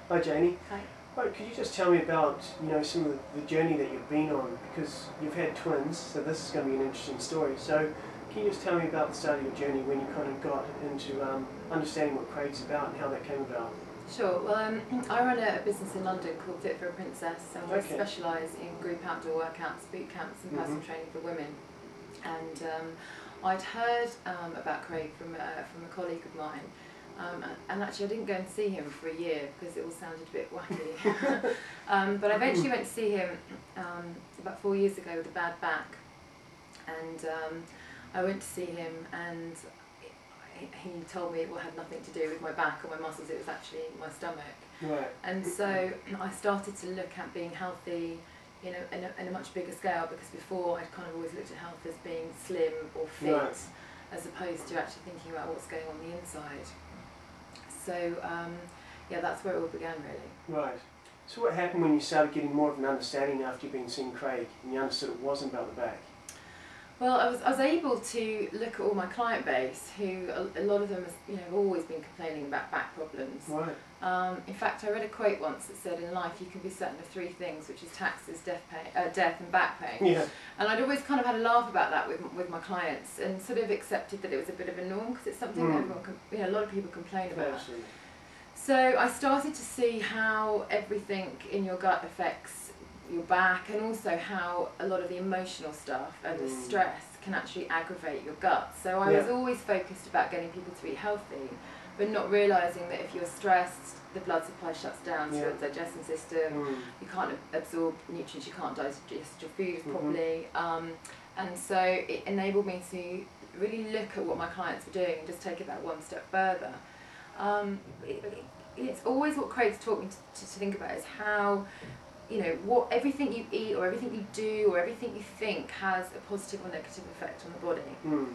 Hi Janie. Hi. Right, could you just tell me about some of the journey that you've been on, because you've had twins, so this is going to be an interesting story. So can you just tell me about the start of your journey when you kind of got into understanding what Craig's about and how that came about? Sure. Well, I run a business in London called Fit for a Princess, and we specialise in group outdoor workouts, boot camps, and personal training for women. And I'd heard about Craig from a colleague of mine. And actually I didn't go and see him for a year because it all sounded a bit wacky. But I eventually went to see him about 4 years ago with a bad back, and I went to see him, and he told me it had nothing to do with my back or my muscles, it was actually my stomach. Right. And so I started to look at being healthy in a much bigger scale, because before I'd kind of always looked at health as being slim or fit, Right, as opposed to actually thinking about what's going on the inside. So yeah, that's where it all began, really. right. So what happened when you started getting more of an understanding after you'd been seeing Craig and you understood it wasn't about the back? Well, I was able to look at all my client base, who a lot of them have always been complaining about back problems. Right. In fact, I read a quote once that said, in life you can be certain of three things, which is taxes, death and back pain. Yeah. And I'd always kind of had a laugh about that with my clients, and sort of accepted that it was a bit of a norm, because it's something that everyone a lot of people complain about. Absolutely. So I started to see how everything in your gut affects your back, and also how a lot of the emotional stuff and the stress can actually aggravate your gut. So I was always focused about getting people to eat healthy, but not realising that if you're stressed, the blood supply shuts down to your digestion system, you can't absorb nutrients, you can't digest your food properly, and so it enabled me to really look at what my clients were doing and just take it that one step further. It's always what Craig's taught me to think about, is how what everything you eat or everything you do or everything you think has a positive or negative effect on the body.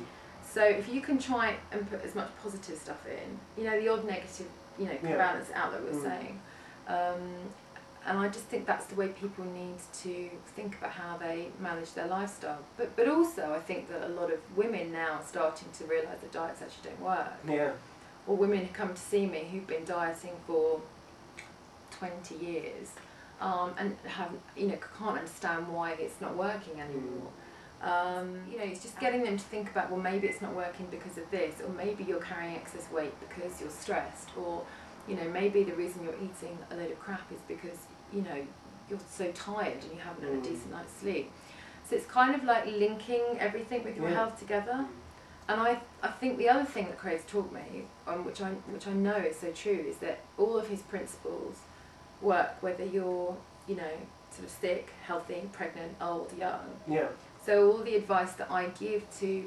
So if you can try and put as much positive stuff in, the odd negative, can balance it out, like we were saying. And I just think that's the way people need to think about how they manage their lifestyle. But also I think that a lot of women now are starting to realise that diets actually don't work. Yeah. Or women who come to see me who've been dieting for 20 years. And can't understand why it's not working anymore. It's just getting them to think about, well, maybe it's not working because of this, or maybe you're carrying excess weight because you're stressed, or maybe the reason you're eating a load of crap is because you're so tired and you haven't had a decent night's sleep. So it's kind of like linking everything with your health together. And I think the other thing that Craig's taught me, which I know is so true, is that all of his principles work whether you're sort of sick, healthy, pregnant, old, young. Yeah. So all the advice that I give to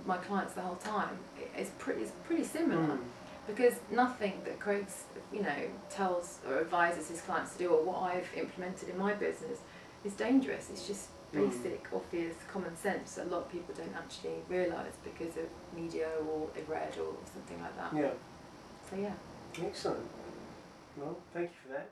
my clients the whole time is pretty similar, because nothing that Craig's tells or advises his clients to do, or what I've implemented in my business, is dangerous. It's just basic, obvious, common sense that a lot of people don't actually realise because of media or they've read or something like that. Yeah. So yeah. Excellent. Well, thank you for that.